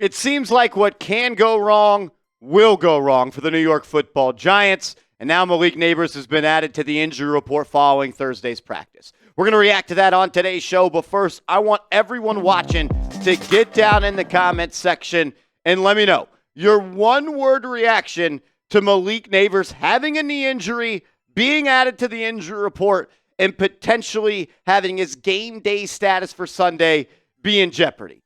It seems like what can go wrong will go wrong for the New York Football Giants, and now Malik Nabers has been added to the injury report following Thursday's practice. We're going to react to that on today's show, but first, I want everyone watching to get down in the comments section and let me know your one-word reaction to Malik Nabers having a knee injury, being added to the injury report, and potentially having his game day status for Sunday be in jeopardy.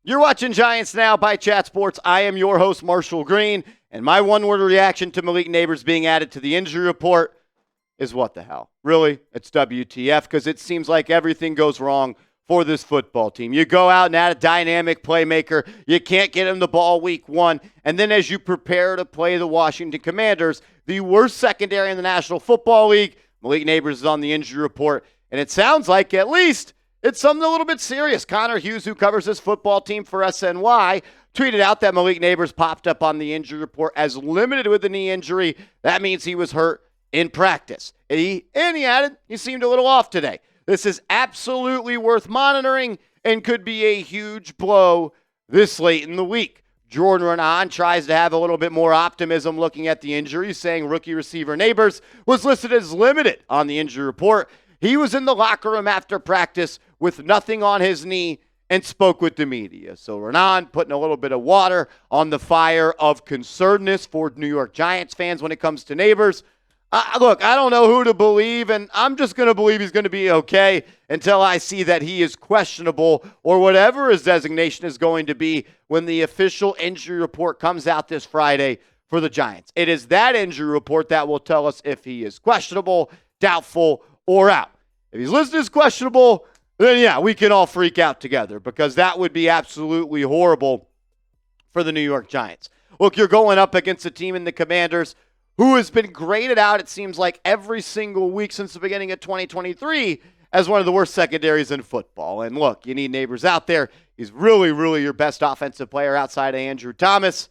You're watching Giants Now by Chat Sports. I am your host, Marshall Green, and my one-word reaction to Malik Nabers being added to the injury report is what the hell? Really? It's WTF, because it seems like everything goes wrong for this football team. You go out and add a dynamic playmaker. You can't get him the ball week one, and then as you prepare to play the Washington Commanders, the worst secondary in the National Football League, Malik Nabers is on the injury report, and it sounds like at least it's something a little bit serious. Connor Hughes, who covers this football team for SNY, tweeted out that Malik Nabers popped up on the injury report as limited with a knee injury. That means he was hurt in practice. And he added, he seemed a little off today. This is absolutely worth monitoring and could be a huge blow this late in the week. Jordan Renan tries to have a little bit more optimism looking at the injury, saying rookie receiver Nabers was listed as limited on the injury report. He was in the locker room after practice with nothing on his knee and spoke with the media. So Renan putting a little bit of water on the fire of concernedness for New York Giants fans when it comes to Nabers. Look, I don't know who to believe, and I'm just going to believe he's going to be okay until I see that he is questionable or whatever his designation is going to be when the official injury report comes out this Friday for the Giants. It is that injury report that will tell us if he is questionable, doubtful, or out. If he's listed as questionable, then yeah, we can all freak out together because that would be absolutely horrible for the New York Giants. Look, you're going up against a team in the Commanders who has been graded out, it seems like, every single week since the beginning of 2023 as one of the worst secondaries in football. And look, you need Nabers out there. He's really, really your best offensive player outside of Andrew Thomas.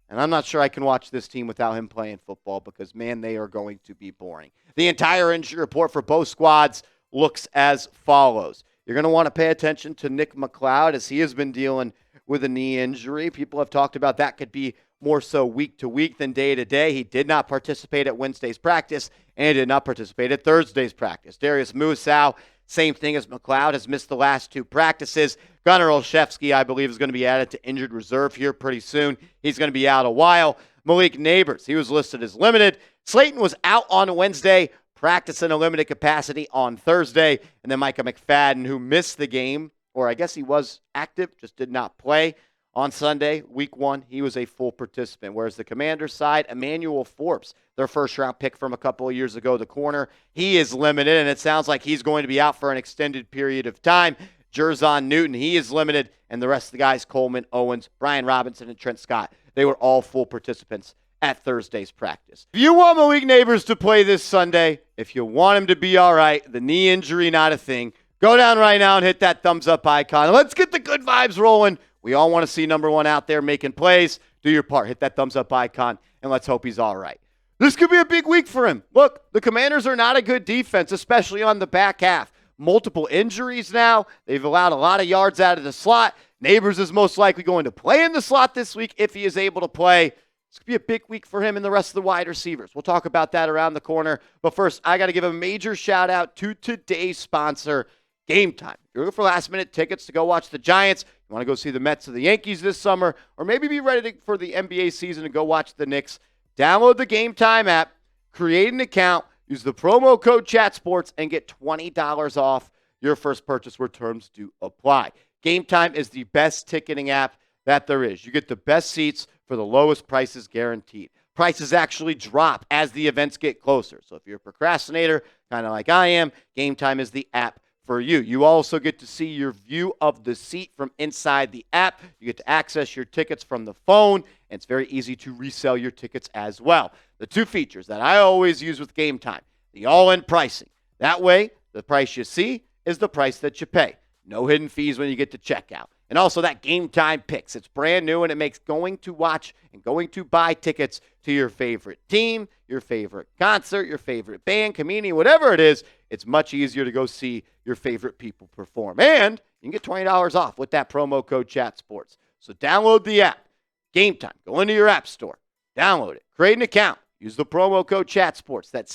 And I'm not sure I can watch this team without him playing football because, man, they are going to be boring. The entire injury report for both squads looks as follows. You're going to want to pay attention to Nick McLeod as he has been dealing with a knee injury. People have talked about that could be more so week to week than day to day. He did not participate at Wednesday's practice and did not participate at Thursday's practice. Darius Slayton, same thing as McLeod, has missed the last two practices. Gunnar Olszewski, I believe, is going to be added to injured reserve here pretty soon. He's going to be out a while. Malik Nabers, he was listed as limited. Slayton was out on Wednesday, practiced in a limited capacity on Thursday. And then Micah McFadden, who missed the game, or I guess he was active, just did not play on Sunday, week one. He was a full participant. Whereas the Commanders side, Emmanuel Forbes, their first-round pick from a couple of years ago, the corner, he is limited, and it sounds like he's going to be out for an extended period of time. Jerzon Newton, he is limited, and the rest of the guys, Coleman, Owens, Brian Robinson, and Trent Scott, they were all full participants at Thursday's practice. If you want Malik Nabers to play this Sunday, if you want him to be all right, the knee injury not a thing, go down right now and hit that thumbs up icon. Let's get the good vibes rolling. We all want to see number one out there making plays. Do your part. Hit that thumbs up icon, and let's hope he's all right. This could be a big week for him. Look, the Commanders are not a good defense, especially on the back half. Multiple injuries now. They've allowed a lot of yards out of the slot. Nabers is most likely going to play in the slot this week if he is able to play. This could be a big week for him and the rest of the wide receivers. We'll talk about that around the corner. But first, I got to give a major shout out to today's sponsor, Game Time. If you're looking for last-minute tickets to go watch the Giants, you want to go see the Mets or the Yankees this summer, or maybe be ready for the NBA season and go watch the Knicks, download the Game Time app, create an account, use the promo code ChatSports, and get $20 off your first purchase where terms do apply. Game Time is the best ticketing app that there is. You get the best seats for the lowest prices guaranteed. Prices actually drop as the events get closer. So if you're a procrastinator, kind of like I am, Game Time is the app for you. You also get to see your view of the seat from inside the app. You get to access your tickets from the phone, and it's very easy to resell your tickets as well. The two features that I always use with Game Time, the all-in pricing. That way, the price you see is the price that you pay. No hidden fees when you get to checkout. And also that Game Time Picks. It's brand new, and it makes going to watch and going to buy tickets to your favorite team, your favorite concert, your favorite band, comedian, whatever it is, it's much easier to go see your favorite people perform. And you can get $20 off with that promo code ChatSports. So download the app. Game Time. Go into your app store. Download it. Create an account. Use the promo code ChatSports. That's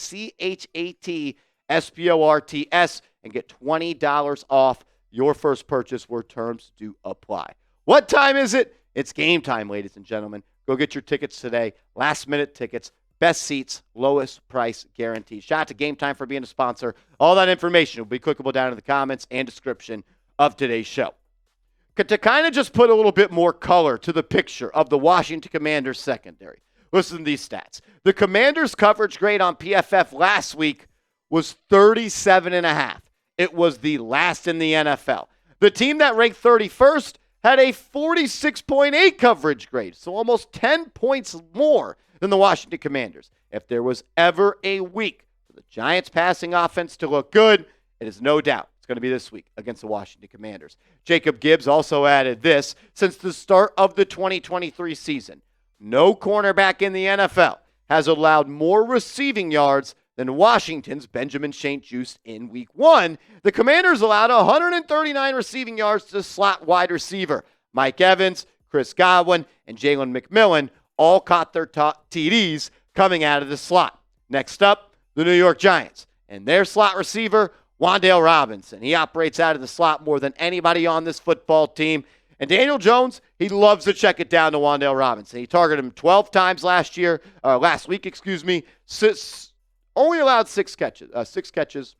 ChatSports and get $20 off your first purchase where terms do apply. What time is it? It's game time, ladies and gentlemen. Go get your tickets today. Last-minute tickets. Best seats, lowest price guarantee. Shout out to Game Time for being a sponsor. All that information will be clickable down in the comments and description of today's show. To kind of just put a little bit more color to the picture of the Washington Commanders secondary, listen to these stats. The Commanders' coverage grade on PFF last week was 37.5. It was the last in the NFL. The team that ranked 31st had a 46.8 coverage grade, so almost 10 points more than the Washington Commanders. If there was ever a week for the Giants' passing offense to look good, it is no doubt it's going to be this week against the Washington Commanders. Jacob Gibbs also added this: since the start of the 2023 season, no cornerback in the NFL has allowed more receiving yards than Washington's Benjamin St-Juste in Week 1. The Commanders allowed 139 receiving yards to slot wide receiver. Mike Evans, Chris Godwin, and Jalen McMillan all caught their TDs coming out of the slot. Next up, the New York Giants. And their slot receiver, Wan'Dale Robinson. He operates out of the slot more than anybody on this football team. And Daniel Jones, he loves to check it down to Wan'Dale Robinson. He targeted him 12 times last week. Only allowed six catches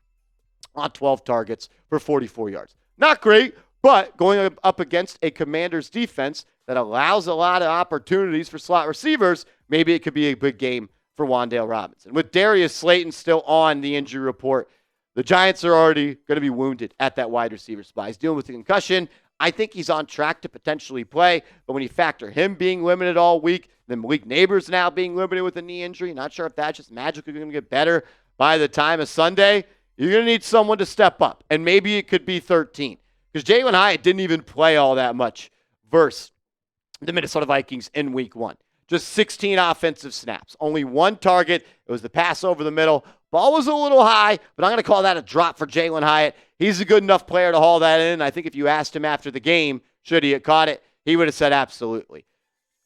on 12 targets for 44 yards. Not great, but going up against a Commanders defense that allows a lot of opportunities for slot receivers, maybe it could be a big game for Wan'Dale Robinson. With Darius Slayton still on the injury report, the Giants are already going to be wounded at that wide receiver spot. He's dealing with a concussion. I think he's on track to potentially play, but when you factor him being limited all week, then Malik Nabers now being limited with a knee injury, not sure if that's just magically going to get better by the time of Sunday, you're going to need someone to step up, and maybe it could be 13, because Jalin Hyatt didn't even play all that much versus the Minnesota Vikings in Week 1. Just 16 offensive snaps, only one target. It was the pass over the middle. Ball was a little high, but I'm going to call that a drop for Jalin Hyatt. He's a good enough player to haul that in. I think if you asked him after the game, should he have caught it, he would have said absolutely.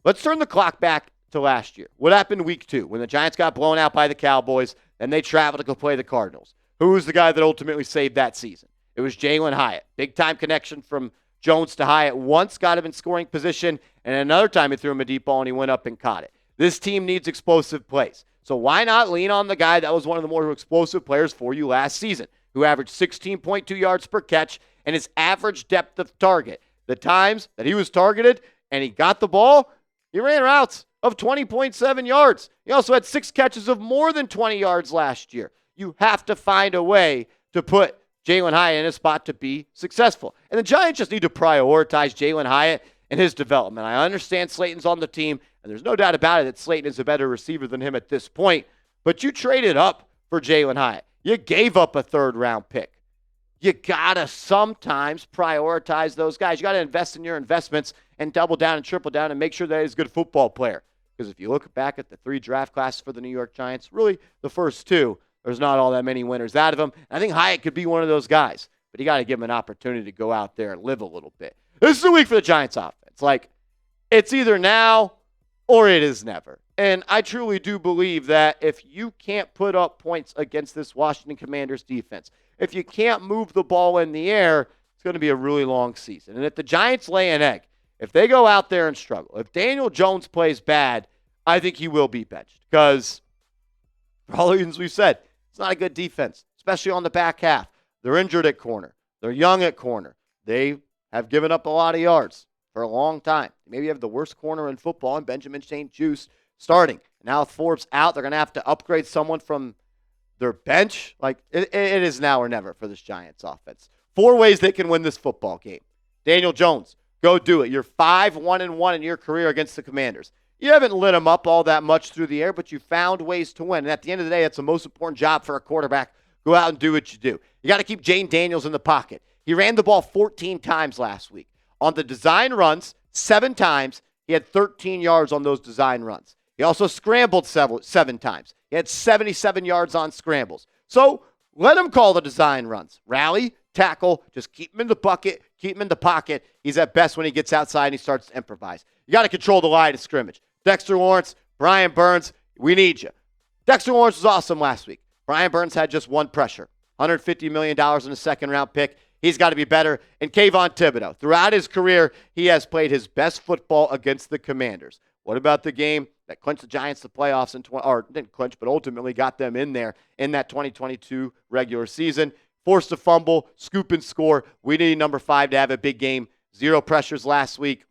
Let's turn the clock back to last year. What happened Week 2 when the Giants got blown out by the Cowboys and they traveled to go play the Cardinals? Who was the guy that ultimately saved that season? It was Jalin Hyatt. Big-time connection from Jones to Hyatt. Once got him in scoring position, and another time he threw him a deep ball and he went up and caught it. This team needs explosive plays. So why not lean on the guy that was one of the more explosive players for you last season, who averaged 16.2 yards per catch, and his average depth of target, the times that he was targeted and he got the ball, he ran routes of 20.7 yards. He also had 6 catches of more than 20 yards last year. You have to find a way to put Jalin Hyatt in a spot to be successful. And the Giants just need to prioritize Jalin Hyatt and his development. I understand Slayton's on the team, and there's no doubt about it that Slayton is a better receiver than him at this point, but you traded up for Jalin Hyatt. You gave up a third-round pick. You got to sometimes prioritize those guys. You got to invest in your investments and double down and triple down and make sure that he's a good football player. Because if you look back at the 3 draft classes for the New York Giants, really the first 2, there's not all that many winners out of them. And I think Hyatt could be one of those guys, but you got to give him an opportunity to go out there and live a little bit. This is the week for the Giants offense. Like, it's either now or it is never. And I truly do believe that if you can't put up points against this Washington Commanders defense, if you can't move the ball in the air, it's going to be a really long season. And if the Giants lay an egg, if they go out there and struggle, if Daniel Jones plays bad, I think he will be benched. Because, for all the reasons we've said, it's not a good defense, especially on the back half. They're injured at corner. They're young at corner. They have given up a lot of yards for a long time. Maybe you have the worst corner in football in Benjamin St-Juste starting. Now with Forbes out, they're going to have to upgrade someone from their bench. Like, it is now or never for this Giants offense. 4 ways they can win this football game. Daniel Jones, go do it. You're 5-1-1 in your career against the Commanders. You haven't lit them up all that much through the air, but you found ways to win. And at the end of the day, that's the most important job for a quarterback. Go out and do what you do. You got to keep Jane Daniels in the pocket. He ran the ball 14 times last week. On the design runs, 7 times. He had 13 yards on those design runs. He also scrambled 7 times. He had 77 yards on scrambles. So let him call the design runs. Rally, tackle, just keep him in the bucket, keep him in the pocket. He's at best when he gets outside and he starts to improvise. You got to control the line of scrimmage. Dexter Lawrence, Brian Burns, we need you. Dexter Lawrence was awesome last week. Brian Burns had just 1 pressure. $150 million in a second-round pick. He's got to be better. And Kayvon Thibodeau, throughout his career, he has played his best football against the Commanders. What about the game that clinched the Giants the playoffs or didn't clinch, but ultimately got them in there in that 2022 regular season? Forced a fumble, scoop and score. We need number 5 to have a big game. 0 pressures last week.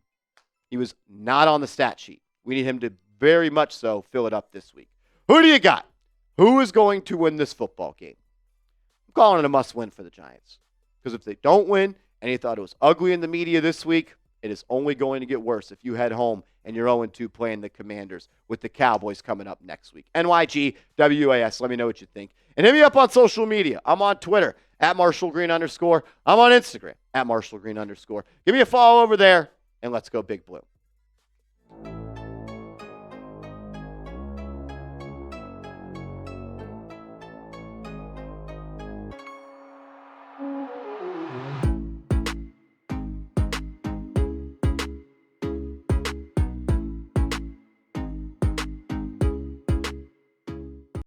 He was not on the stat sheet. We need him to very much so fill it up this week. Who do you got? Who is going to win this football game? I'm calling it a must-win for the Giants. Because if they don't win, and you thought it was ugly in the media this week, it is only going to get worse if you head home and you're 0-2 playing the Commanders with the Cowboys coming up next week. NYG, WAS, let me know what you think. And hit me up on social media. I'm on Twitter, @MarshallGreen_. I'm on Instagram, @MarshallGreen_. Give me a follow over there, and let's go Big Blue.